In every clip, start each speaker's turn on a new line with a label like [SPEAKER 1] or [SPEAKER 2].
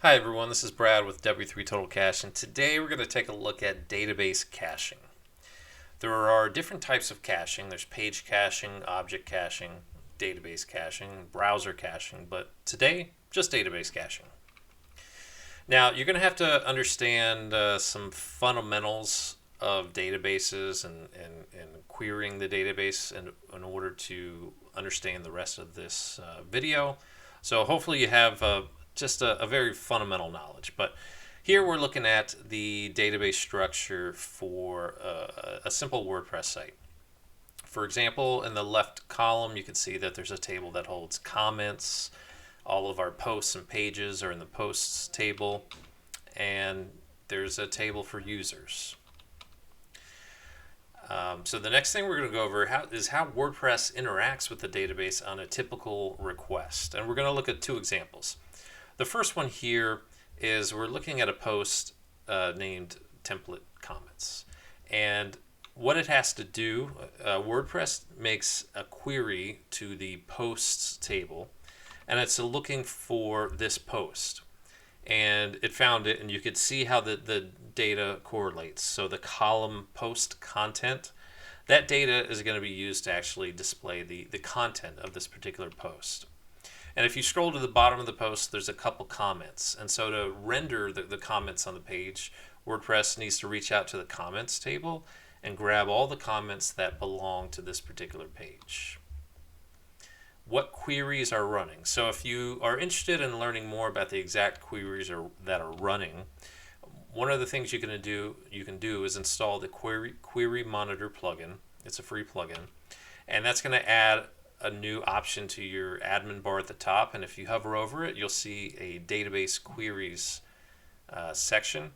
[SPEAKER 1] Hi everyone, this is Brad with W3 Total Cache, and today we're going to take a look at database caching. There are different types of caching. There's page caching, object caching, database caching, browser caching, but today, just database caching. Now, you're going to have to understand some fundamentals of databases and querying the database in order to understand the rest of this video. So hopefully you have just a very fundamental knowledge. But here we're looking at the database structure for a simple WordPress site. For example, in the left column, you can see that there's a table that holds comments. All of our posts and pages are in the posts table, and there's a table for users. So the next thing we're going to go over is how WordPress interacts with the database on a typical request. And we're going to look at two examples. The first one here is we're looking at a post named template comments. And what it has to do, WordPress makes a query to the posts table, and it's looking for this post. And it found it, and you could see how the data correlates. So the column post content, that data is going to be used to actually display the content of this particular post. And if you scroll to the bottom of the post, there's a couple comments. And so to render the comments on the page, WordPress needs to reach out to the comments table and grab all the comments that belong to this particular page. What queries are running? So if you are interested in learning more about the exact queries that are running, one of the things you can do is install the Query Monitor plugin. It's a free plugin, and that's going to add a new option to your admin bar at the top. And if you hover over it, you'll see a database queries section.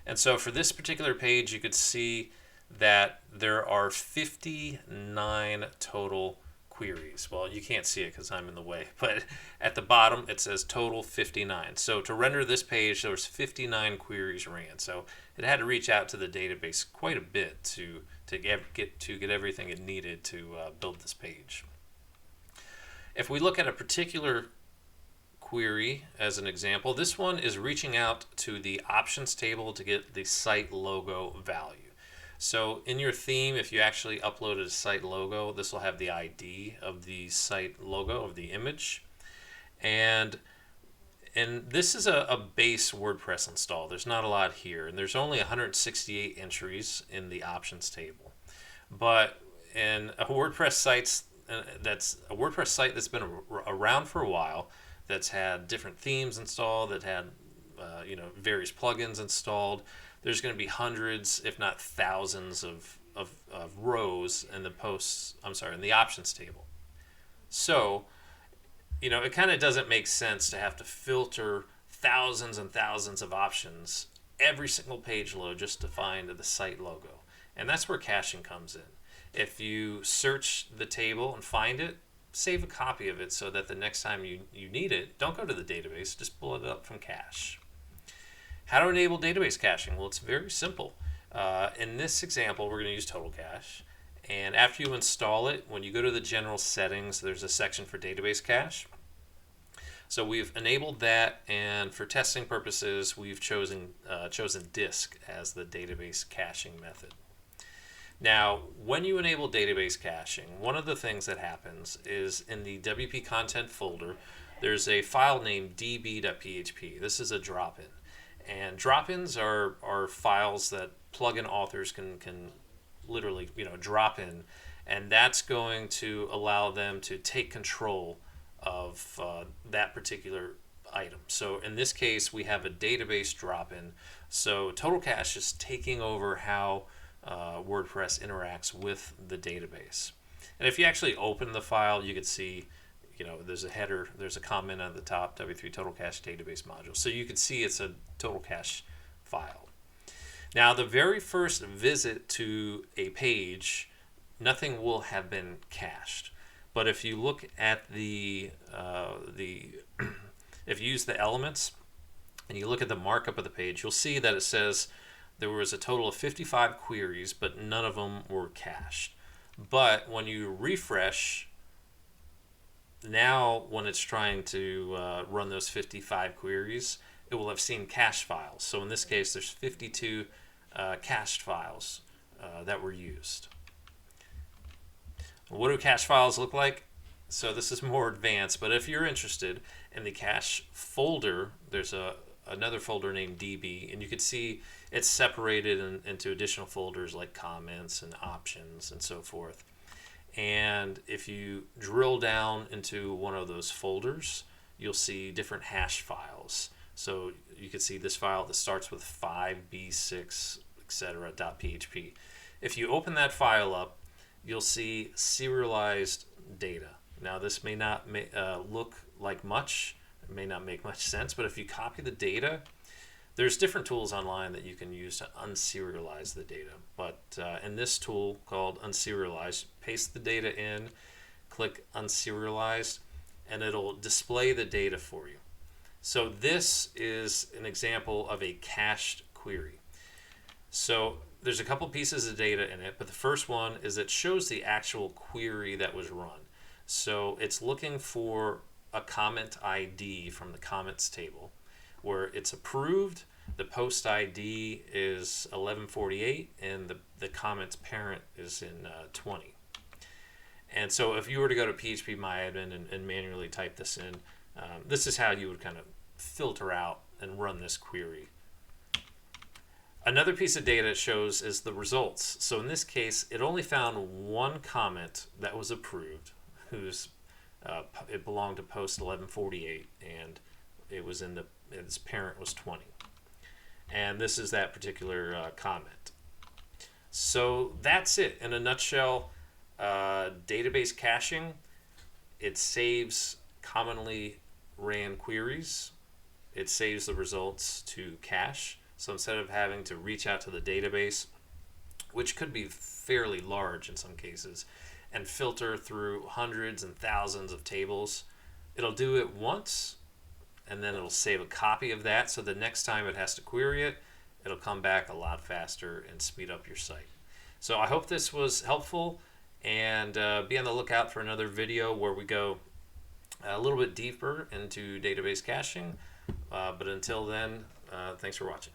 [SPEAKER 1] And so for this particular page, you could see that there are 59 total queries. Well, you can't see it because I'm in the way, but at the bottom it says total 59. So to render this page, there was 59 queries ran. So it had to reach out to the database quite a bit to get everything it needed to build this page. If we look at a particular query as an example, this one is reaching out to the options table to get the site logo value. So in your theme, if you actually uploaded a site logo, this will have the ID of the site logo of the image. And this is a base WordPress install. There's not a lot here, and there's only 168 entries in the options table. But in a WordPress site that's been around for a while, that's had different themes installed, that had various plugins installed, there's going to be hundreds, if not thousands, of rows in the options table. So, it kind of doesn't make sense to have to filter thousands and thousands of options every single page load just to find the site logo. And that's where caching comes in. If you search the table and find it, save a copy of it so that the next time you need it, don't go to the database, just pull it up from cache. How to enable database caching? Well, it's very simple. In this example, we're going to use Total Cache. And after you install it, when you go to the general settings, there's a section for database cache. So we've enabled that, and for testing purposes, we've chosen disk as the database caching method. Now, when you enable database caching, one of the things that happens is in the WP content folder, there's a file named db.php. This is a drop-in. And drop-ins are files that plugin authors can literally drop in, and that's going to allow them to take control of that particular item. So in this case, we have a database drop-in. So Total Cache is taking over how WordPress interacts with the database. And if you actually open the file, you can see there's a header, there's a comment on the top, W3 Total Cache database module. So you can see it's a Total Cache file. Now, the very first visit to a page, nothing will have been cached. But if you look at if you use the elements and you look at the markup of the page, you'll see that it says there was a total of 55 queries, but none of them were cached. But when you refresh, now when it's trying to run those 55 queries, it will have seen cache files. So in this case, there's 52 cached files that were used. What do cache files look like? So this is more advanced, but if you're interested in the cache folder, there's another folder named DB, and you can see it's separated into additional folders like comments and options and so forth. And if you drill down into one of those folders, you'll see different hash files. So you can see this file that starts with 5b6, etc. .php. If you open that file up, you'll see serialized data. Now this may not look like much, it may not make much sense, but if you copy the data, there's different tools online that you can use to unserialize the data. But in this tool called unserialize, paste the data in, click unserialized, and it'll display the data for you. So this is an example of a cached query. So there's a couple pieces of data in it, but the first one is it shows the actual query that was run. So it's looking for a comment ID from the comments table where it's approved. The post ID is 1148 and the comments parent is in 20. And so if you were to go to phpMyAdmin and manually type this in, this is how you would kind of filter out and run this query. Another piece of data it shows is the results. So in this case, it only found one comment that was approved, it belonged to post 1148, and it was its parent was 20. And this is that particular comment. So that's it in a nutshell. Database caching, it saves commonly ran queries. It saves the results to cache. So instead of having to reach out to the database, which could be fairly large in some cases, and filter through hundreds and thousands of tables, it'll do it once, and then it'll save a copy of that, so the next time it has to query it, it'll come back a lot faster and speed up your site. So I hope this was helpful, and be on the lookout for another video where we go a little bit deeper into database caching. But until then, thanks for watching.